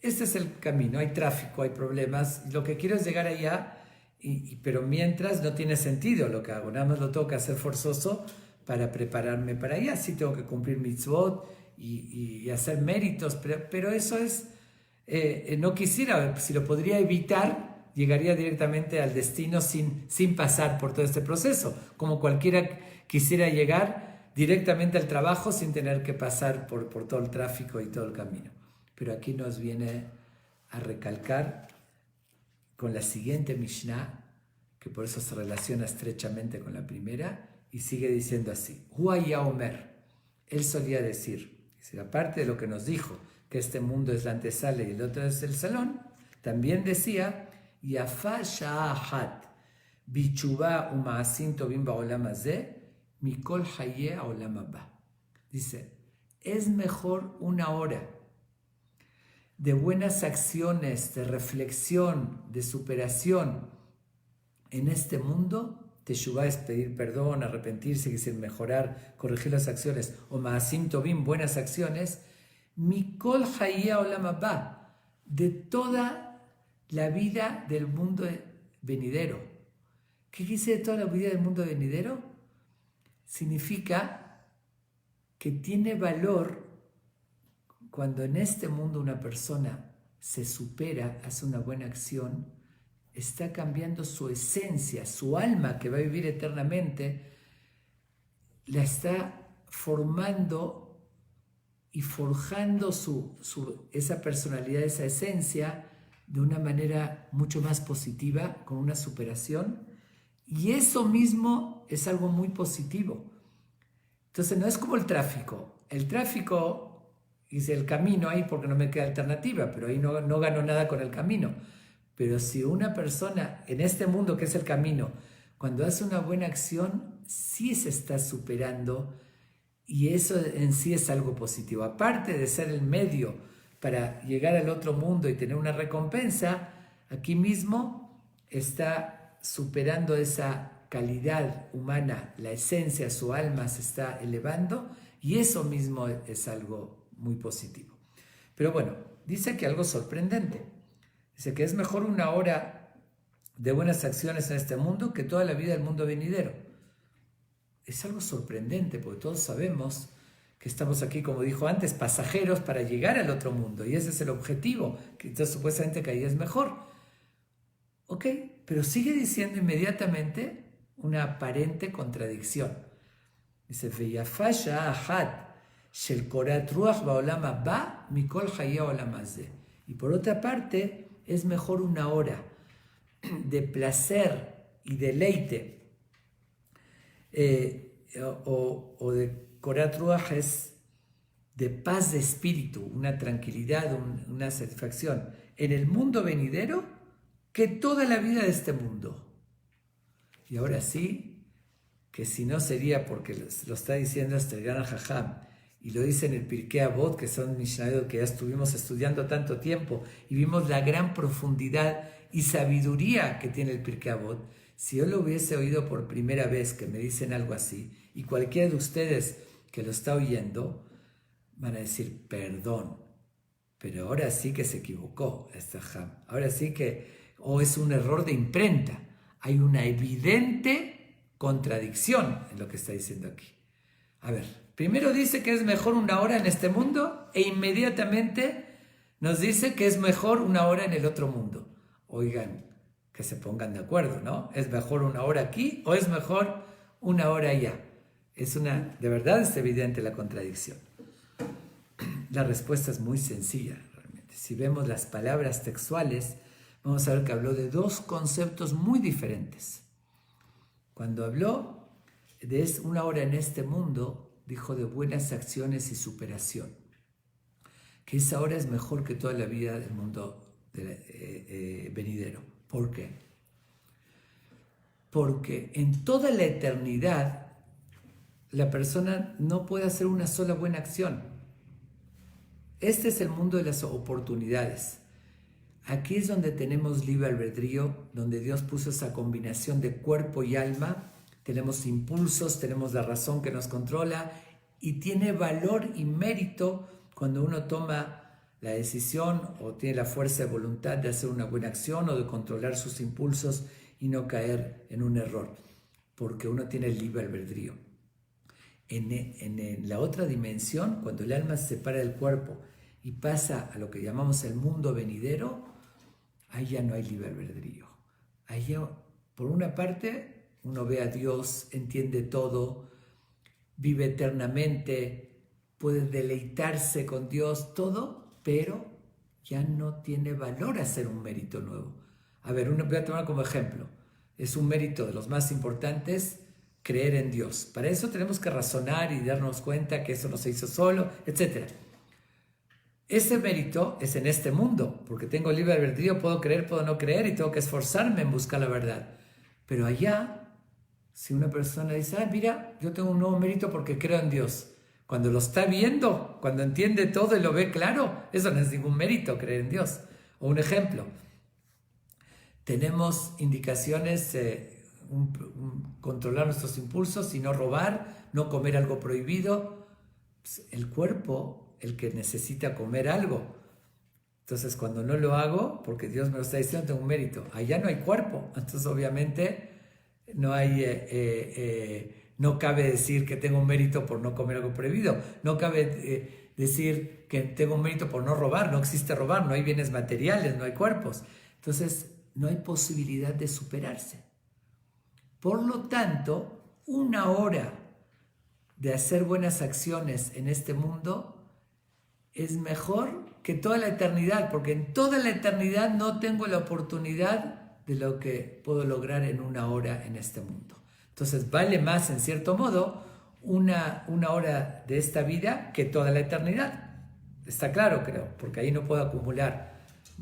Este es el camino, hay tráfico, hay problemas, lo que quiero es llegar allá, pero mientras no tiene sentido lo que hago, nada más lo tengo que hacer forzoso para prepararme para allá. Sí tengo que cumplir mitzvot y hacer méritos, pero eso es no quisiera, si lo podría evitar, llegaría directamente al destino sin pasar por todo este proceso, como cualquiera quisiera llegar directamente al trabajo sin tener que pasar por todo el tráfico y todo el camino. Pero aquí nos viene a recalcar con la siguiente Mishnah, que por eso se relaciona estrechamente con la primera, y sigue diciendo así: Huaya Omer, él solía decir, aparte de lo que nos dijo, que este mundo es la antesala y el otro es el salón, también decía: Yafa Sha'ahat, Bichuba Umaasin Tobim Ba'olam Hazeh, Mikol Haye Olam Haba. Dice, es mejor una hora de buenas acciones, de reflexión, de superación en este mundo. Teshuvá es pedir perdón, arrepentirse, quisiera mejorar, corregir las acciones, o Maasim Tovim, buenas acciones, Mikol Hayya Olam Haba, de toda la vida del mundo venidero. ¿Qué dice de toda la vida del mundo venidero? Significa que tiene valor cuando en este mundo una persona se supera, hace una buena acción, está cambiando su esencia, su alma que va a vivir eternamente, la está formando y forjando esa personalidad, esa esencia, de una manera mucho más positiva, con una superación. Y eso mismo es algo muy positivo. Entonces no es como el tráfico. El tráfico, hice el camino ahí porque no me queda alternativa, pero ahí no gano nada con el camino. Pero si una persona en este mundo que es el camino, cuando hace una buena acción, sí se está superando, y eso en sí es algo positivo. Aparte de ser el medio para llegar al otro mundo y tener una recompensa, aquí mismo está superando esa calidad humana, la esencia, su alma se está elevando, y eso mismo es algo muy positivo. Pero bueno, dice que algo sorprendente. Dice que es mejor una hora de buenas acciones en este mundo que toda la vida del mundo venidero. Es algo sorprendente porque todos sabemos que estamos aquí, como dijo antes, pasajeros para llegar al otro mundo, y ese es el objetivo, que entonces supuestamente que ahí es mejor. Ok, pero sigue diciendo inmediatamente una aparente contradicción. Dice, Veyafa sha'ahat shel korat ruach ba'olam haba mikol hayya olam hazeh. Y por otra parte, es mejor una hora de placer y deleite, o de Korat Ruach, es de paz de espíritu, una tranquilidad, una satisfacción en el mundo venidero, que toda la vida de este mundo. Y ahora sí, que si no sería porque lo está diciendo este gran Jajam, y lo dice en el Pirkei Avot, que son Mishnayot que ya estuvimos estudiando tanto tiempo, y vimos la gran profundidad y sabiduría que tiene el Pirkei Avot. Si yo lo hubiese oído por primera vez que me dicen algo así, y cualquiera de ustedes que lo está oyendo, van a decir, perdón, pero ahora sí que se equivocó este Jajam. Ahora sí que, es un error de imprenta. Hay una evidente contradicción en lo que está diciendo aquí. A ver, primero dice que es mejor una hora en este mundo, e inmediatamente nos dice que es mejor una hora en el otro mundo. Oigan, que se pongan de acuerdo, ¿no? ¿Es mejor una hora aquí o es mejor una hora allá? De verdad es evidente la contradicción. La respuesta es muy sencilla, realmente. Si vemos las palabras textuales, vamos a ver que habló de dos conceptos muy diferentes. Cuando habló de una hora en este mundo, dijo de buenas acciones y superación. Que esa hora es mejor que toda la vida del mundo venidero. ¿Por qué? Porque en toda la eternidad la persona no puede hacer una sola buena acción. Este es el mundo de las oportunidades. Aquí es donde tenemos libre albedrío, donde Dios puso esa combinación de cuerpo y alma. Tenemos impulsos, tenemos la razón que nos controla, y tiene valor y mérito cuando uno toma la decisión o tiene la fuerza de voluntad de hacer una buena acción o de controlar sus impulsos y no caer en un error, porque uno tiene el libre albedrío. En la otra dimensión, cuando el alma se separa del cuerpo y pasa a lo que llamamos el mundo venidero, ahí ya no hay libre albedrío. Ahí ya, por una parte, uno ve a Dios, entiende todo, vive eternamente, puede deleitarse con Dios, todo, pero ya no tiene valor hacer un mérito nuevo. A ver, voy a tomar como ejemplo. Es un mérito de los más importantes creer en Dios. Para eso tenemos que razonar y darnos cuenta que eso no se hizo solo, etc. Ese mérito es en este mundo, porque tengo libre albedrío, puedo creer, puedo no creer y tengo que esforzarme en buscar la verdad. Pero allá, si una persona dice, mira, yo tengo un nuevo mérito porque creo en Dios. Cuando lo está viendo, cuando entiende todo y lo ve claro, eso no es ningún mérito, creer en Dios. O un ejemplo, tenemos indicaciones, controlar nuestros impulsos y no robar, no comer algo prohibido. Pues el cuerpo, el que necesita comer algo. Entonces, cuando no lo hago, porque Dios me lo está diciendo, tengo un mérito. Allá no hay cuerpo, entonces obviamente no hay... no cabe decir que tengo un mérito por no comer algo prohibido. No cabe decir que tengo un mérito por no robar. No existe robar, no hay bienes materiales, no hay cuerpos. Entonces, no hay posibilidad de superarse. Por lo tanto, una hora de hacer buenas acciones en este mundo es mejor que toda la eternidad, porque en toda la eternidad no tengo la oportunidad de lo que puedo lograr en una hora en este mundo. Entonces vale más, en cierto modo, una hora de esta vida que toda la eternidad. Está claro, creo, porque ahí no puedo acumular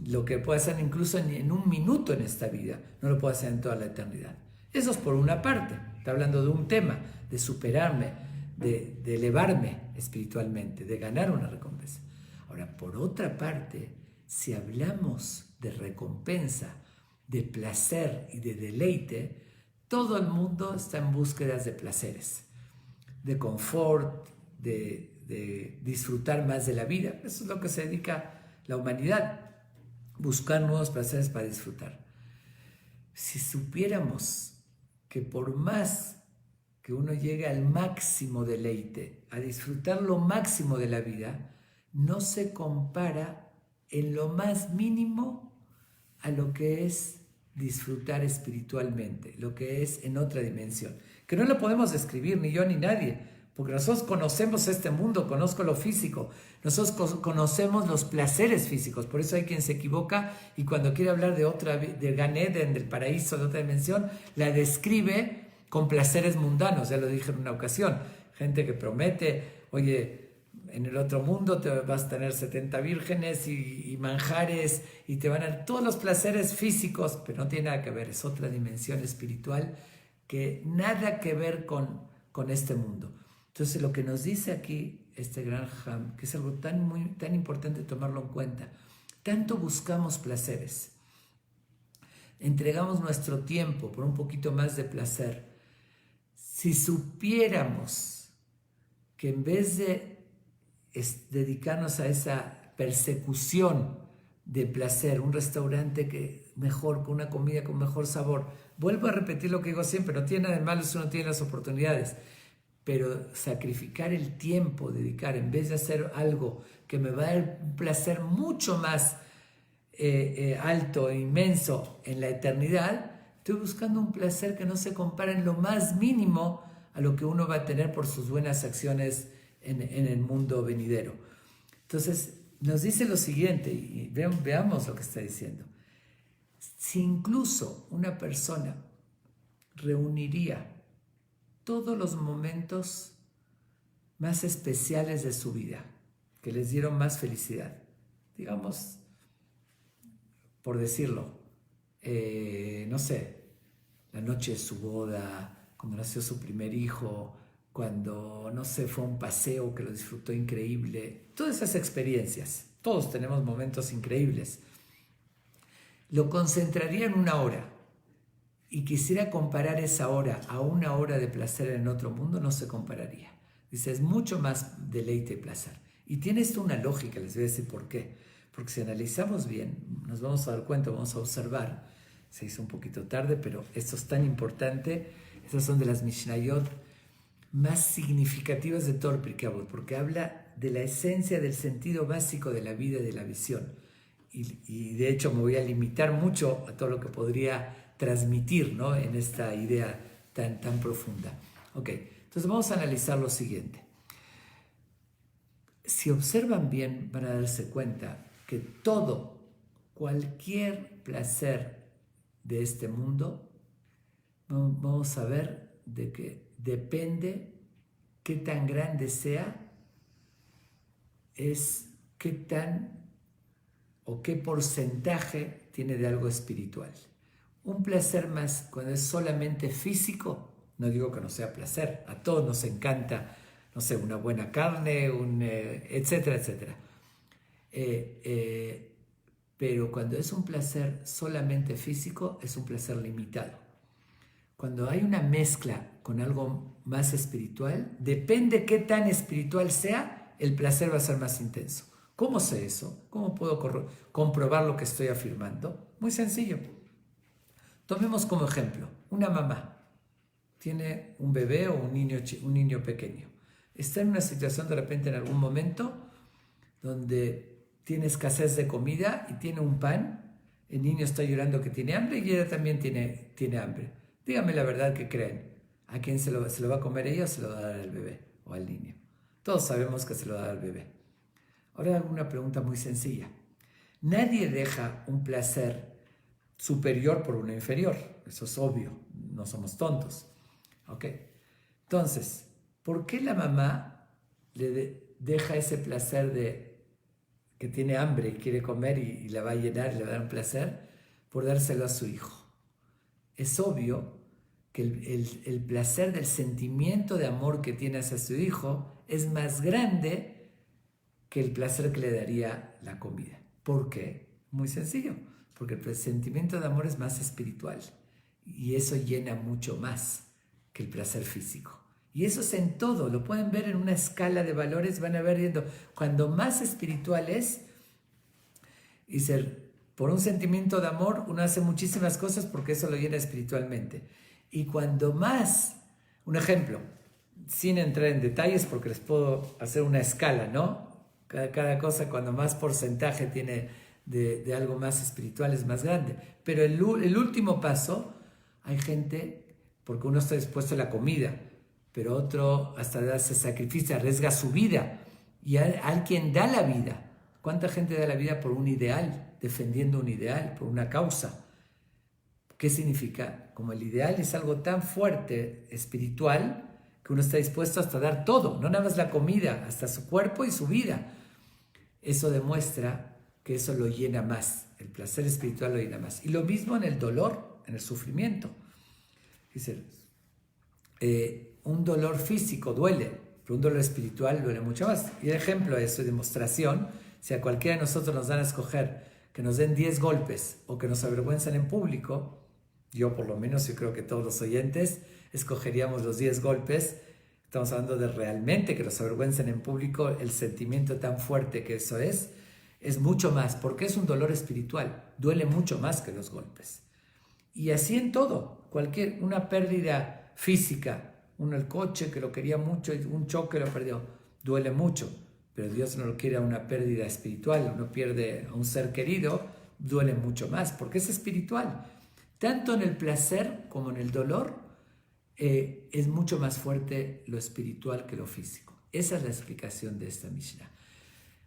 lo que puedo hacer incluso en un minuto en esta vida, no lo puedo hacer en toda la eternidad. Eso es por una parte, está hablando de un tema, de superarme, de elevarme espiritualmente, de ganar una recompensa. Ahora, por otra parte, si hablamos de recompensa, de placer y de deleite, todo el mundo está en búsquedas de placeres, de confort, de disfrutar más de la vida. Eso es lo que se dedica la humanidad, buscar nuevos placeres para disfrutar. Si supiéramos que por más que uno llegue al máximo deleite, a disfrutar lo máximo de la vida, no se compara en lo más mínimo a lo que es disfrutar espiritualmente, lo que es en otra dimensión, que no lo podemos describir ni yo ni nadie, porque nosotros conocemos este mundo, conozco lo físico, nosotros conocemos los placeres físicos, por eso hay quien se equivoca y cuando quiere hablar de Gan Eden, del paraíso, de otra dimensión, la describe con placeres mundanos. Ya lo dije en una ocasión, gente que promete, oye, en el otro mundo te vas a tener 70 vírgenes y manjares y te van a dar todos los placeres físicos, pero no tiene nada que ver, es otra dimensión espiritual que nada que ver con este mundo. Entonces lo que nos dice aquí este gran Ham, que es algo tan importante tomarlo en cuenta, tanto buscamos placeres, entregamos nuestro tiempo por un poquito más de placer. Si supiéramos que en vez de dedicarnos a esa persecución de placer, un restaurante mejor, con una comida con mejor sabor, vuelvo a repetir lo que digo siempre, no tiene nada de malo si uno tiene las oportunidades, pero sacrificar el tiempo, dedicar, en vez de hacer algo que me va a dar un placer mucho más alto e inmenso en la eternidad, estoy buscando un placer que no se compara en lo más mínimo a lo que uno va a tener por sus buenas acciones en el mundo venidero. Entonces nos dice lo siguiente, y veamos lo que está diciendo. Si incluso una persona reuniría todos los momentos más especiales de su vida, que les dieron más felicidad, digamos, por decirlo, no sé, la noche de su boda, cuando nació su primer hijo, cuando, no sé, fue a un paseo que lo disfrutó increíble, todas esas experiencias, todos tenemos momentos increíbles, lo concentraría en una hora y quisiera comparar esa hora a una hora de placer en otro mundo, no se compararía. Dice, es mucho más deleite y placer. Y tiene esto una lógica, les voy a decir por qué. Porque si analizamos bien, nos vamos a dar cuenta, vamos a observar, se hizo un poquito tarde, pero esto es tan importante, estas son de las Mishnayot más significativas de todo el Pirkei Avot, porque habla de la esencia del sentido básico de la vida y de la visión. Y de hecho me voy a limitar mucho a todo lo que podría transmitir, ¿no?, en esta idea tan profunda. Ok, entonces vamos a analizar lo siguiente. Si observan bien, van a darse cuenta que cualquier placer de este mundo, vamos a ver de que depende qué tan grande sea, es qué tan o qué porcentaje tiene de algo espiritual. Un placer más cuando es solamente físico, no digo que no sea placer, a todos nos encanta, no sé, una buena carne, etcétera, etcétera. Pero cuando es un placer solamente físico, es un placer limitado. Cuando hay una mezcla con algo más espiritual, depende qué tan espiritual sea, el placer va a ser más intenso. ¿Cómo sé eso? ¿Cómo puedo comprobar lo que estoy afirmando? Muy sencillo. Tomemos como ejemplo, una mamá tiene un bebé o un niño pequeño. Está en una situación de repente en algún momento donde tiene escasez de comida y tiene un pan, el niño está llorando que tiene hambre y ella también tiene hambre. Dígame la verdad que creen. ¿A quién se lo va a comer ella o se lo va a dar al bebé o al niño? Todos sabemos que se lo da al bebé. Ahora hago una pregunta muy sencilla. Nadie deja un placer superior por uno inferior. Eso es obvio. No somos tontos. ¿Ok? Entonces, ¿por qué la mamá deja ese placer de que tiene hambre y quiere comer y la va a llenar y le va a dar un placer por dárselo a su hijo? Es obvio que el placer del sentimiento de amor que tiene hacia su hijo es más grande que el placer que le daría la comida. ¿Por qué? Muy sencillo, porque el sentimiento de amor es más espiritual y eso llena mucho más que el placer físico. Y eso es en todo, lo pueden ver en una escala de valores, van a ver viendo, cuando más espiritual es, y por un sentimiento de amor uno hace muchísimas cosas porque eso lo llena espiritualmente. Y cuando más, un ejemplo, sin entrar en detalles porque les puedo hacer una escala, ¿no? Cada cosa, cuando más porcentaje tiene de algo más espiritual, es más grande. Pero el último paso, hay gente, porque uno está dispuesto a la comida, pero otro hasta se sacrifica, arriesga su vida. Y hay quien da la vida. ¿Cuánta gente da la vida por un ideal, defendiendo un ideal, por una causa? ¿Qué significa? Como el ideal es algo tan fuerte, espiritual, que uno está dispuesto hasta dar todo, no nada más la comida, hasta su cuerpo y su vida. Eso demuestra que eso lo llena más, el placer espiritual lo llena más. Y lo mismo en el dolor, en el sufrimiento. Dice, un dolor físico duele, pero un dolor espiritual duele mucho más. Y el ejemplo de eso y demostración, si a cualquiera de nosotros nos dan a escoger que nos den 10 golpes o que nos avergüenzan en público, yo por lo menos, yo creo que todos los oyentes escogeríamos los 10 golpes. Estamos hablando de realmente que nos avergüencen en público, el sentimiento tan fuerte que eso es mucho más, porque es un dolor espiritual, duele mucho más que los golpes. Y así en todo, una pérdida física, el coche que lo quería mucho y un choque lo perdió, duele mucho, pero Dios no lo quiere a una pérdida espiritual, uno pierde a un ser querido, duele mucho más, porque es espiritual. Tanto en el placer como en el dolor, es mucho más fuerte lo espiritual que lo físico. Esa es la explicación de esta Mishnah.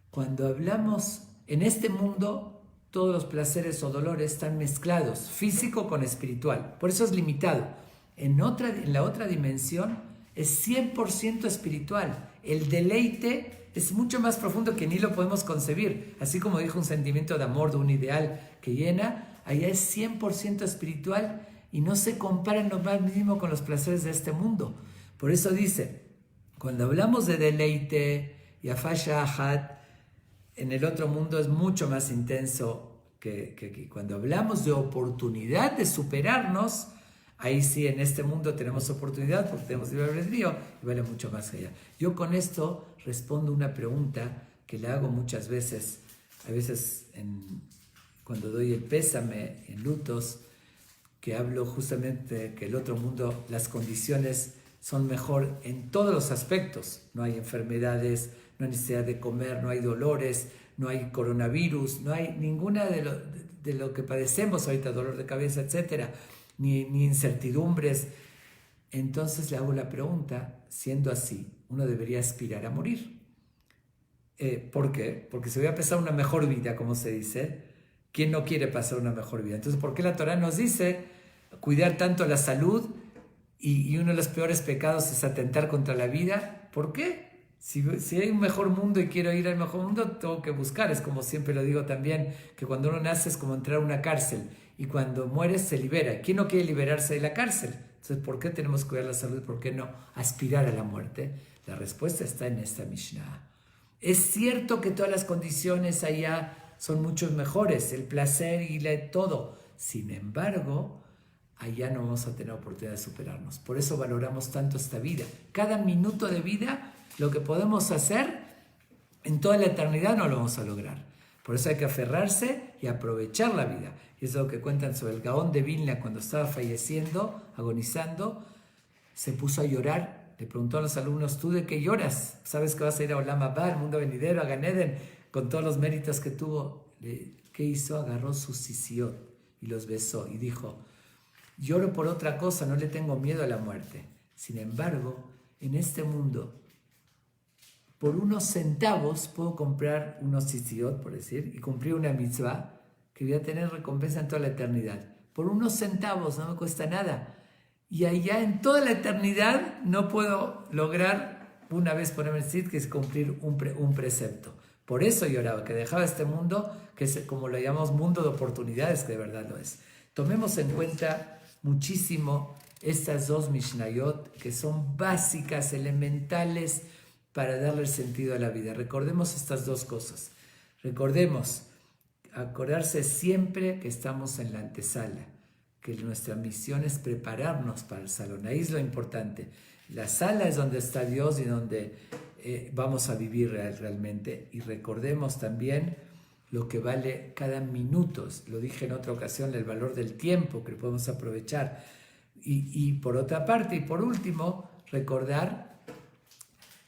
Cuando hablamos en este mundo, todos los placeres o dolores están mezclados, físico con espiritual. Por eso es limitado. En la otra dimensión es 100% espiritual. El deleite es mucho más profundo que ni lo podemos concebir. Así como dijo un sentimiento de amor, de un ideal que llena, allá es 100% espiritual y no se compara en lo más mínimo con los placeres de este mundo. Por eso dice, cuando hablamos de deleite y afasha ahad, en el otro mundo es mucho más intenso que cuando hablamos de oportunidad de superarnos, ahí sí en este mundo tenemos oportunidad porque tenemos libre albedrío y vale mucho más allá. Yo con esto respondo una pregunta que le hago muchas veces, a veces cuando doy el pésame en lutos, que hablo justamente que el otro mundo, las condiciones son mejor en todos los aspectos. No hay enfermedades, no hay necesidad de comer, no hay dolores, no hay coronavirus, no hay ninguna de lo que padecemos ahorita, dolor de cabeza, etcétera, ni incertidumbres. Entonces le hago la pregunta, siendo así, uno debería aspirar a morir. ¿Por qué? Porque si voy a pasar una mejor vida, como se dice, ¿quién no quiere pasar una mejor vida? Entonces, ¿por qué la Torah nos dice cuidar tanto la salud y uno de los peores pecados es atentar contra la vida? ¿Por qué? Si hay un mejor mundo y quiero ir al mejor mundo, tengo que buscar. Es como siempre lo digo también, que cuando uno nace es como entrar a una cárcel y cuando mueres se libera. ¿Quién no quiere liberarse de la cárcel? Entonces, ¿por qué tenemos que cuidar la salud? ¿Por qué no aspirar a la muerte? La respuesta está en esta Mishnah. Es cierto que todas las condiciones allá son mucho mejores, el placer y todo. Sin embargo, allá no vamos a tener oportunidad de superarnos. Por eso valoramos tanto esta vida. Cada minuto de vida, lo que podemos hacer, en toda la eternidad no lo vamos a lograr. Por eso hay que aferrarse y aprovechar la vida. Y eso es lo que cuentan sobre el Gaón de Vilna cuando estaba falleciendo, agonizando, se puso a llorar. Le preguntó a los alumnos, ¿tú de qué lloras? ¿Sabes que vas a ir a Olam Haba, al mundo venidero, a Gan Eden, con todos los méritos que tuvo? ¿Qué hizo? Agarró sus sisiot y los besó y dijo, lloro por otra cosa, no le tengo miedo a la muerte. Sin embargo, en este mundo, por unos centavos puedo comprar unos sisiot, por decir, y cumplir una mitzvah que voy a tener recompensa en toda la eternidad. Por unos centavos, no me cuesta nada. Y allá en toda la eternidad no puedo lograr una vez ponerme el sit, que es cumplir un precepto. Por eso lloraba, que dejaba este mundo, que es como lo llamamos mundo de oportunidades, que de verdad lo es. Tomemos en cuenta muchísimo estas dos Mishnayot, que son básicas, elementales, para darle el sentido a la vida. Recordemos estas dos cosas. Recordemos, acordarse siempre que estamos en la antesala, que nuestra misión es prepararnos para el salón. Ahí es lo importante. La sala es donde está Dios y donde vamos a vivir realmente. Y recordemos también lo que vale cada minuto. Lo dije en otra ocasión, el valor del tiempo que podemos aprovechar. Y por otra parte, y por último, recordar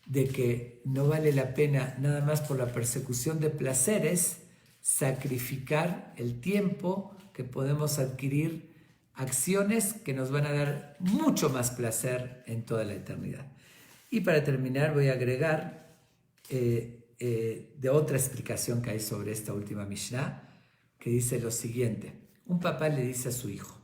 de que no vale la pena nada más por la persecución de placeres sacrificar el tiempo que podemos adquirir acciones que nos van a dar mucho más placer en toda la eternidad. Y para terminar voy a agregar de otra explicación que hay sobre esta última Mishnah, que dice lo siguiente. Un papá le dice a su hijo,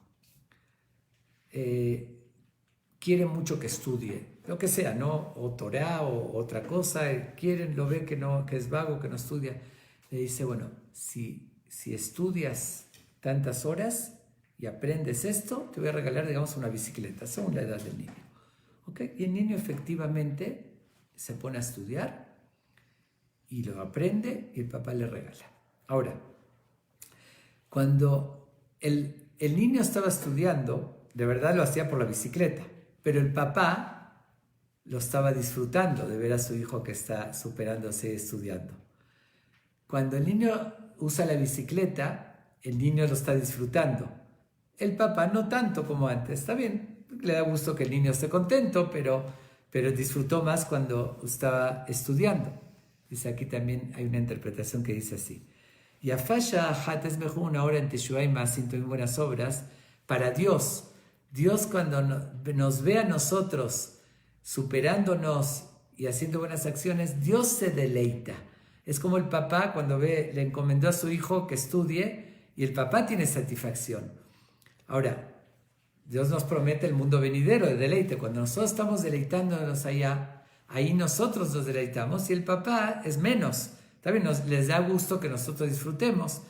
quiere mucho que estudie, lo que sea, ¿no? O Torah o otra cosa, lo ve que es vago, que no estudia. Le dice, bueno, si estudias tantas horas y aprendes esto, te voy a regalar, digamos, una bicicleta, según la edad del niño. ¿Okay? Y el niño efectivamente se pone a estudiar y lo aprende y el papá le regala. Ahora, cuando el niño estaba estudiando, de verdad lo hacía por la bicicleta, pero el papá lo estaba disfrutando de ver a su hijo que está superándose y estudiando. Cuando el niño usa la bicicleta, el niño lo está disfrutando. El papá no tanto como antes. Está bien, le da gusto que el niño esté contento, pero disfrutó más cuando estaba estudiando. Dice aquí también hay una interpretación que dice así. Yafasha Hat es mejor una hora en Teshuvah y Maasim en buenas obras para Dios. Dios cuando nos ve a nosotros superándonos y haciendo buenas acciones, Dios se deleita. Es como el papá cuando le encomendó a su hijo que estudie y el papá tiene satisfacción. Ahora, Dios nos promete el mundo venidero de deleite. Cuando nosotros estamos deleitándonos allá, ahí nosotros nos deleitamos y el papá es menos. También les da gusto que nosotros disfrutemos,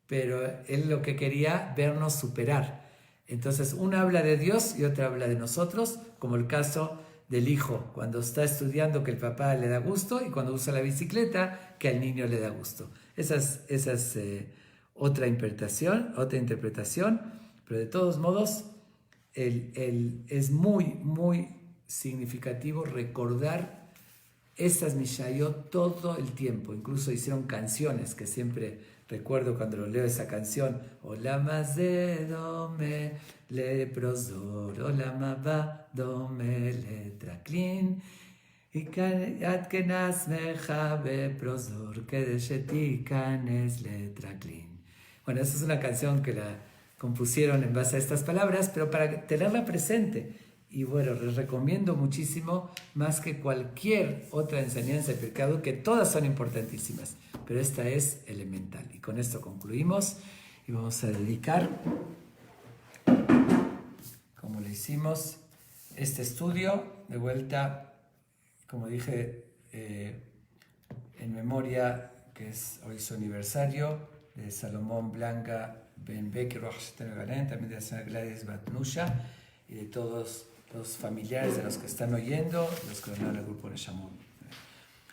pero él lo que quería vernos superar. Entonces, una habla de Dios y otra habla de nosotros, como el caso del hijo, cuando está estudiando que el papá le da gusto y cuando usa la bicicleta que al niño le da gusto. Esa es otra interpretación, pero de todos modos es muy, muy significativo recordar estas Mishayot todo el tiempo. Incluso hicieron canciones que siempre recuerdo cuando leo esa canción. Olam hazeh dome leprosor, Olam haba dome letraklin. עד כנס מחבה פרוזור, כדי שתיכנס לטרקלין. Bueno, esa es una canción que la compusieron en base a estas palabras, pero para tenerla presente. Y bueno, les recomiendo muchísimo, más que cualquier otra enseñanza de pecado, que todas son importantísimas, pero esta es elemental. Y con esto concluimos y vamos a dedicar, como le hicimos, este estudio de vuelta, como dije, en memoria, que es hoy su aniversario, de Salomón Blanca Ben Becker, también de la señora Gladys Batnusha, y de todos los familiares de los que están oyendo, los que donaron al grupo de Shamón.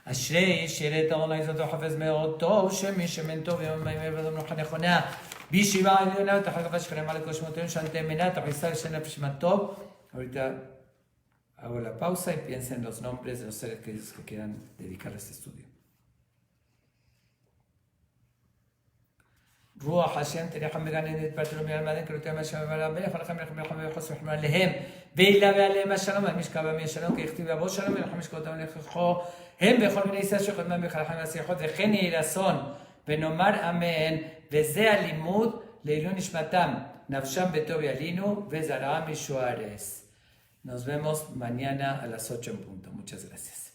אשרי שירת העולם יזרתו חפץ מאוד טוב, שמי שמן טוב יום מימי ומנוחה נכונה, בישיבה עליונה ותחלקה שכנם על הקושמותיהם שאנתי מנה, תחיסה לשנה פשמה טוב. Ahorita hago la pausa y piensen en los nombres de los seres queridos que quieran dedicar a este estudio. רוח השם תניחם בגן עדן התפרטלו מעל מעדן כלותיהם השם ובעלה המלך ולכם מלכים מלכים ויחוס וחמר עליהם וילווה עליהם השלום על משכב עמי השלום כי יכתיב יבוא שלום ולכם משכבותם ולככו הם בכל מיני ישראל שקודמם בחלכם והשיחות וכן יהי רצון ונאמר אמן וזה הלימוד לעילוי נשמתם נפשם בטוב ילינו וזרעם ישוערס. Nos vemos mañana a las 8 en punto. Muchas gracias.